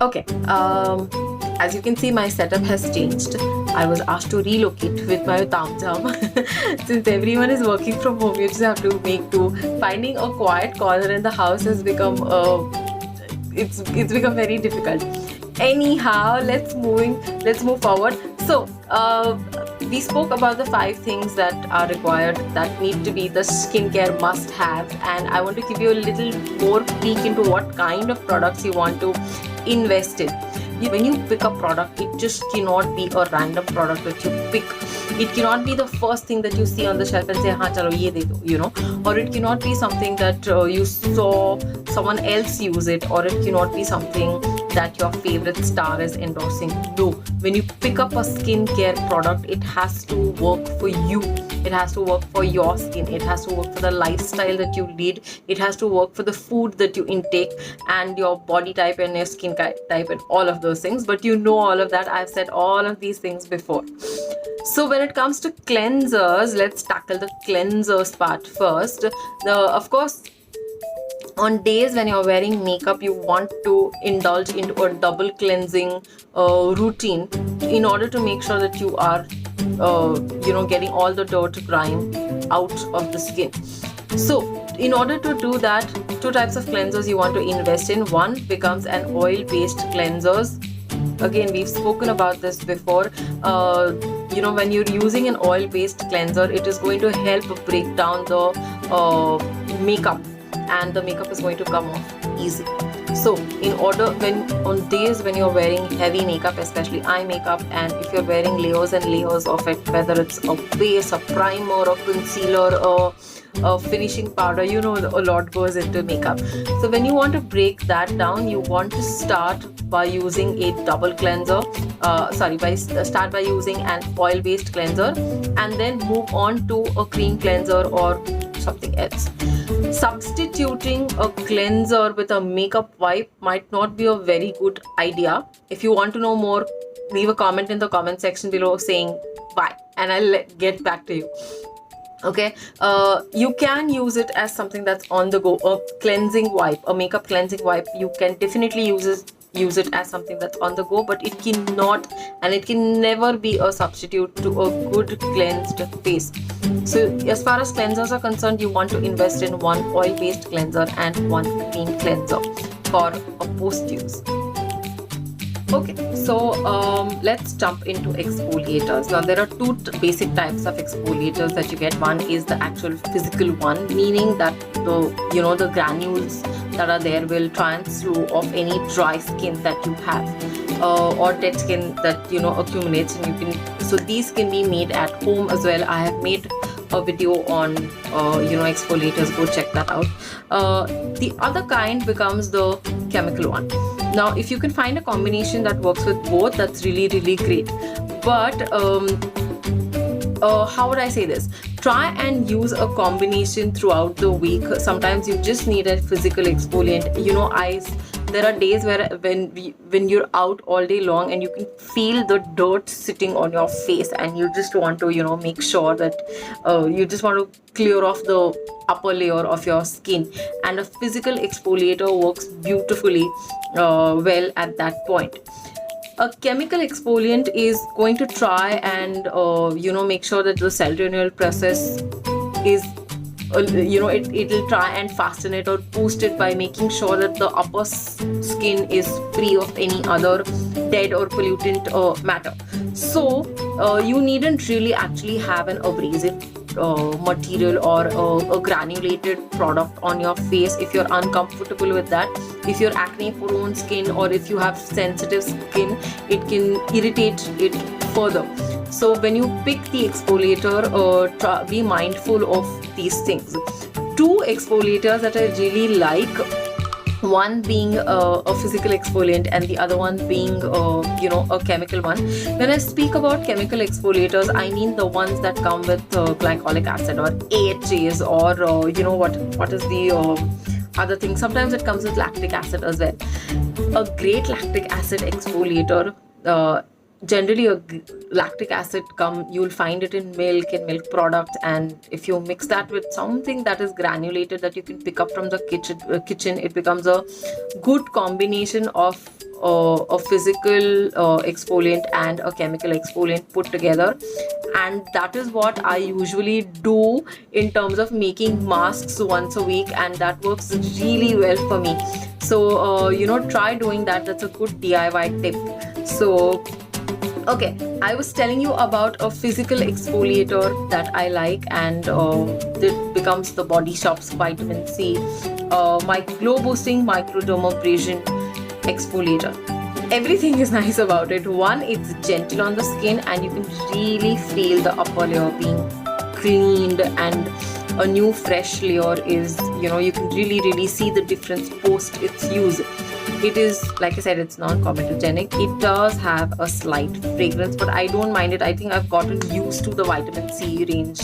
Okay, as you can see, my setup has changed. I was asked to relocate with my tamjam. Since everyone is working from home, you just have to make do. Finding a quiet corner in the house has become it's become very difficult. Anyhow, let's move forward. So we spoke about the 5 things that are required, that need to be the skincare must-have, and I want to give you a little more peek into what kind of products you want to invest in. When you pick a product, it just cannot be a random product that you pick. It cannot be the first thing that you see on the shelf and say, "Haan, chalo, ye de do," or it cannot be something that you saw someone else use it, or it cannot be something that your favorite star is endorsing. No, when you pick up a skincare product, it has to work for you. It has to work for your skin. It has to work for the lifestyle that you lead. It has to work for the food that you intake and your body type and your skin type and all of those things. But you know all of that. I've said all of these things before. So when it comes to cleansers, let's tackle the cleansers part first. Of course, on days when you're wearing makeup, you want to indulge into a double cleansing routine in order to make sure that you are getting all the dirt, grime out of the skin. So in order to do that, 2 types of cleansers you want to invest in. One becomes an oil-based cleansers. Again, we've spoken about this before. When you're using an oil-based cleanser, it is going to help break down the makeup, and the makeup is going to come off easy. So on days when you're wearing heavy makeup, especially eye makeup, and if you're wearing layers and layers of it, whether it's a base, a primer, a concealer, a finishing powder, a lot goes into makeup. So when you want to break that down, you want to start by using a double cleanser. Start by using an oil-based cleanser, and then move on to a cream cleanser or something else. Substituting a cleanser with a makeup wipe might not be a very good idea. If you want to know more, leave a comment in the comment section below saying why, and I'll get back to you. Okay, you can use it as something that's on the go, a cleansing wipe, a makeup cleansing wipe. You can definitely use it as something that's on the go, but it cannot and it can never be a substitute to a good cleansed face. So as far as cleansers are concerned, you want to invest in one oil-based cleanser and one cream cleanser for a post-use. Okay, so let's jump into exfoliators. Now there are 2 basic types of exfoliators that you get. One is the actual physical one, meaning that the granules that are there will try and slow off any dry skin that you have, or dead skin that accumulates, and so these can be made at home as well. I have made a video on exfoliators. Go check that out. The other kind becomes the chemical one. Now if you can find a combination that works with both, that's really, really great. But how would I say this? Try and use a combination throughout the week. Sometimes you just need a physical exfoliant. There are days when you're out all day long and you can feel the dirt sitting on your face, and you just want to make sure that you just want to clear off the upper layer of your skin, and a physical exfoliator works beautifully well at that point. A chemical exfoliant is going to try and make sure that the cell renewal process is it'll try and fasten it or boost it by making sure that the upper skin is free of any other dead or pollutant matter. So you needn't really actually have an abrasive material or a granulated product on your face if you're uncomfortable with that. If you're acne prone skin, or if you have sensitive skin, it can irritate it further. So when you pick the exfoliator, be mindful of these things. 2 exfoliators that I really like, one being a physical exfoliant and the other one being a chemical one. When I speak about chemical exfoliators, I mean the ones that come with glycolic acid or AHAs, or what is the other thing. Sometimes it comes with lactic acid as well. A great lactic acid exfoliator, generally a lactic acid you'll find it in milk and milk products, and if you mix that with something that is granulated that you can pick up from the kitchen, it becomes a good combination of a physical exfoliant and a chemical exfoliant put together, and that is what I usually do in terms of making masks once a week, and that works really well for me. So try doing that. That's a good DIY tip. So okay, I was telling you about a physical exfoliator that I like, and it becomes the Body Shop's Vitamin C my glow boosting microdermabrasion exfoliator. Everything is nice about it. One, it's gentle on the skin, and you can really feel the upper layer being cleaned, and a new fresh layer is, you can really see the difference post its use. It is, like I said, it's non-comedogenic. It does have a slight fragrance, but I don't mind it. I think I've gotten used to the vitamin C range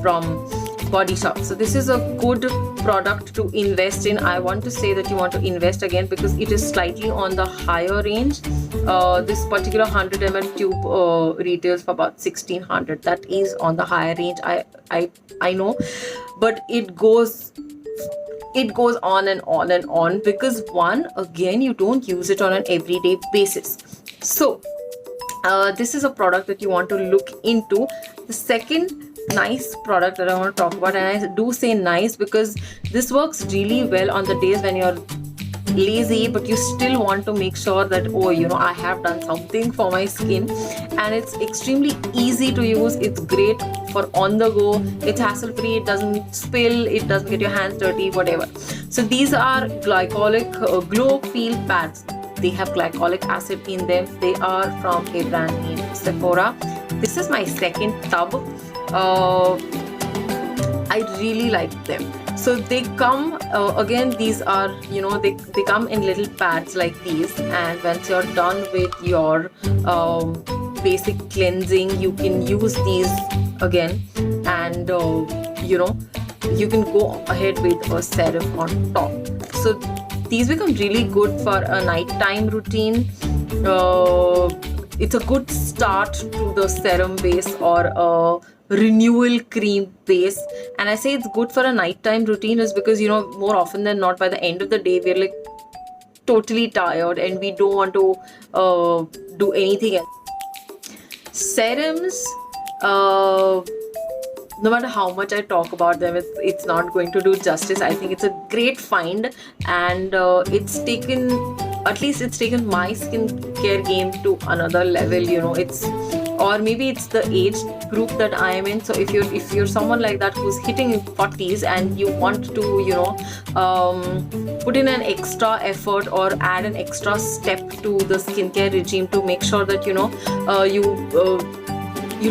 from Body Shop. So this is a good product to invest in. I want to say that you want to invest again because it is slightly on the higher range. This particular 100 ml tube retails for about 1600. That is on the higher range. I know, but it goes on and on and on because one, again, you don't use it on an everyday basis. So this is a product that you want to look into. The second nice product that I want to talk about, and I do say nice because this works really well on the days when you're lazy but you still want to make sure that I have done something for my skin, and it's extremely easy to use. It's great for on the go. It's hassle free. It doesn't spill, it doesn't get your hands dirty, whatever. So these are glycolic glow peel pads. They have glycolic acid in them. They are from a brand named Sephora. This is my second tub. I really like them. So they come again, these are they come in little pads like these, and once you're done with your basic cleansing, you can use these again, and you can go ahead with a serum on top. So these become really good for a nighttime routine. It's a good start to the serum base or a renewal cream base. And I say it's good for a nighttime routine is because more often than not, by the end of the day, we're like totally tired and we don't want to do anything else. Serums, no matter how much I talk about them, it's not going to do justice. I think it's a great find, and it's taken my skincare game to another level. Or maybe it's the age group that I am in. So if you're someone like that who's hitting 40s and you want to put in an extra effort or add an extra step to the skincare regime to make sure that you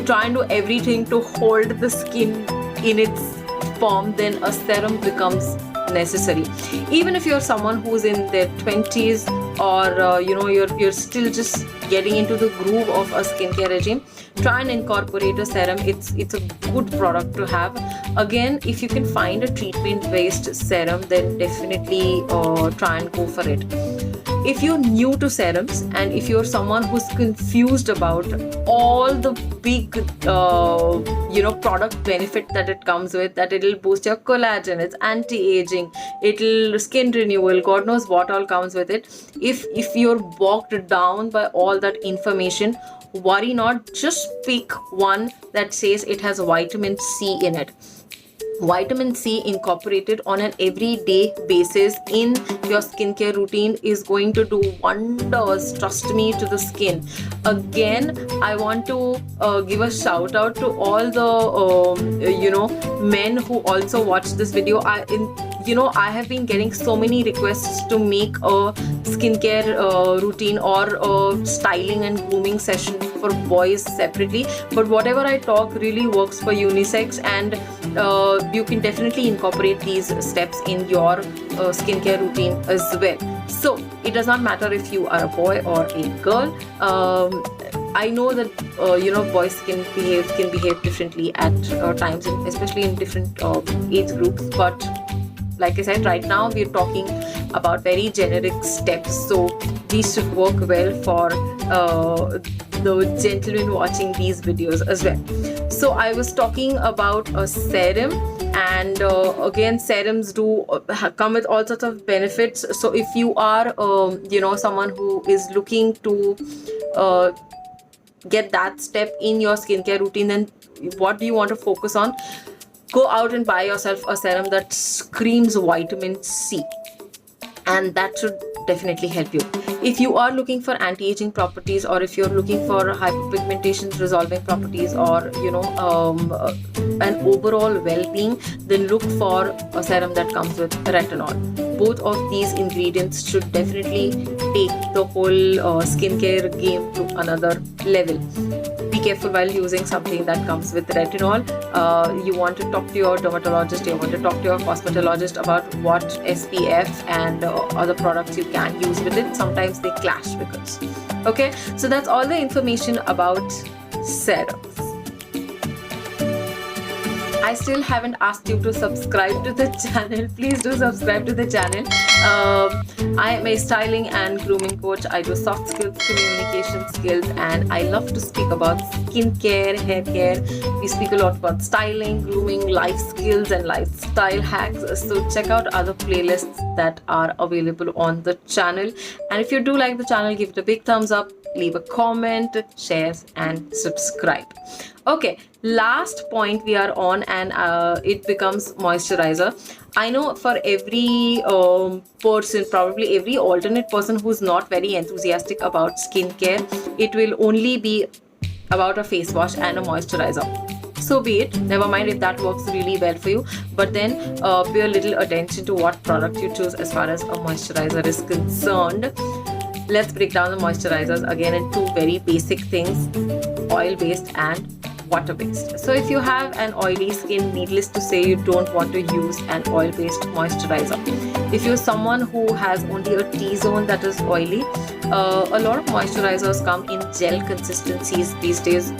try and do everything to hold the skin in its form, then a serum becomes necessary. Even if you're someone who's in their 20s or you're still just getting into the groove of a skincare regime, try and incorporate a serum. It's a good product to have. Again, if you can find a treatment based serum, then definitely try and go for it. If you're new to serums and if you're someone who's confused about all the big product benefit that it comes with, that it'll boost your collagen, it's anti-aging, it'll skin renewal, God knows what all comes with it. If you're bogged down by all that information, worry not, just pick one that says it has vitamin C in it. Vitamin C incorporated on an everyday basis in your skincare routine is going to do wonders, trust me, to the skin. Again, I want to give a shout out to all the men who also watch this video. I have been getting so many requests to make a skincare routine or a styling and grooming session for boys separately, but whatever I talk really works for unisex, and you can definitely incorporate these steps in your skincare routine as well. So it does not matter if you are a boy or a girl. I know that boys can behave differently at times, especially in different age groups, but like I said, right now we're talking about very generic steps, so these should work well for the gentlemen watching these videos as well. So I was talking about a serum. And again, serums do come with all sorts of benefits. So if you are someone who is looking to get that step in your skincare routine, then what do you want to focus on? Go out and buy yourself a serum that screams vitamin C, and that should definitely help you. If you are looking for anti-aging properties, or if you're looking for hyperpigmentation resolving properties, or an overall well-being, then look for a serum that comes with retinol. Both of these ingredients should definitely take the whole skincare game to another level. Be careful while using something that comes with retinol. You want to talk to your dermatologist, you want to talk to your cosmetologist about what SPF and other products you can use with it. Sometimes they clash because. Okay, so that's all the information about serums. I still haven't asked you to subscribe to the channel. Please do subscribe to the channel. I am a styling and grooming coach. I do soft skills, communication skills, and I love to speak about skincare, hair care. We speak a lot about styling, grooming, life skills, and lifestyle hacks. So check out other playlists that are available on the channel. And if you do like the channel, give it a big thumbs up, leave a comment, share, and subscribe. Okay, last point we are on, and it becomes moisturizer. I know for every person, probably every alternate person who's not very enthusiastic about skincare, it will only be about a face wash and a moisturizer. So be it, never mind if that works really well for you, but then pay a little attention to what product you choose as far as a moisturizer is concerned. Let's break down the moisturizers again in two very basic things: oil-based and water-based. So if you have an oily skin, needless to say, you don't want to use an oil-based moisturizer. If you're someone who has only a T-zone that is oily, a lot of moisturizers come in gel consistencies these days.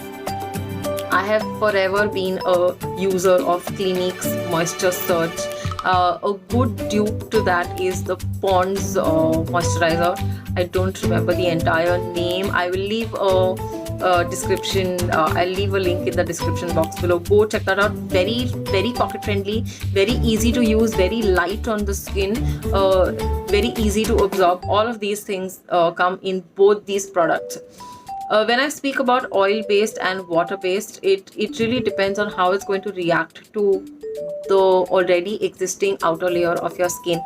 I have forever been a user of Clinique's Moisture Surge. A good dupe to that is the Pond's moisturizer. I don't remember the entire name. I will leave a description. I'll leave a link in the description box below. Go check that out. Very, very pocket friendly, very easy to use, very light on the skin, very easy to absorb. All of these things come in both these products. When I speak about oil-based and water-based, it really depends on how it's going to react to the already existing outer layer of your skin,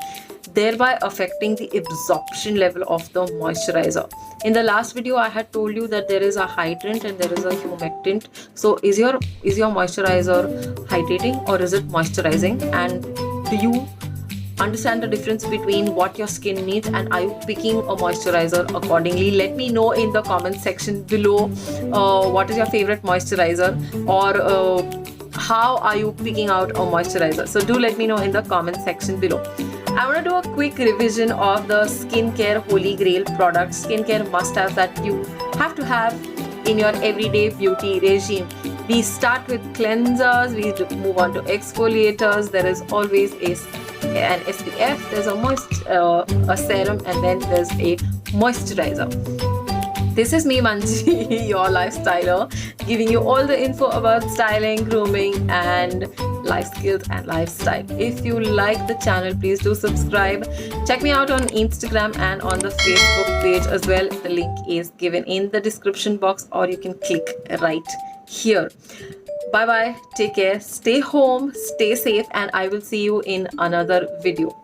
thereby affecting the absorption level of the moisturizer. In the last video, I had told you that there is a hydrant and there is a humectant. So is your moisturizer hydrating or is it moisturizing? And do you understand the difference between what your skin needs, and are you picking a moisturizer accordingly? Let me know in the comment section below what is your favorite moisturizer, or how are you picking out a moisturizer. So do let me know in the comment section below. I want to do a quick revision of the skincare holy grail products, skincare must-haves that you have to have in your everyday beauty regime. We start with cleansers, we move on to exfoliators. There is always an SPF, there's a serum, and then there's a moisturizer. This is me, Manji, your lifestyler, giving you all the info about styling, grooming, and life skills and lifestyle. If you like the channel, please do subscribe. Check me out on Instagram and on the Facebook page as well. The link is given in the description box, or you can click right here. Bye bye, take care, stay home, stay safe, and I will see you in another video.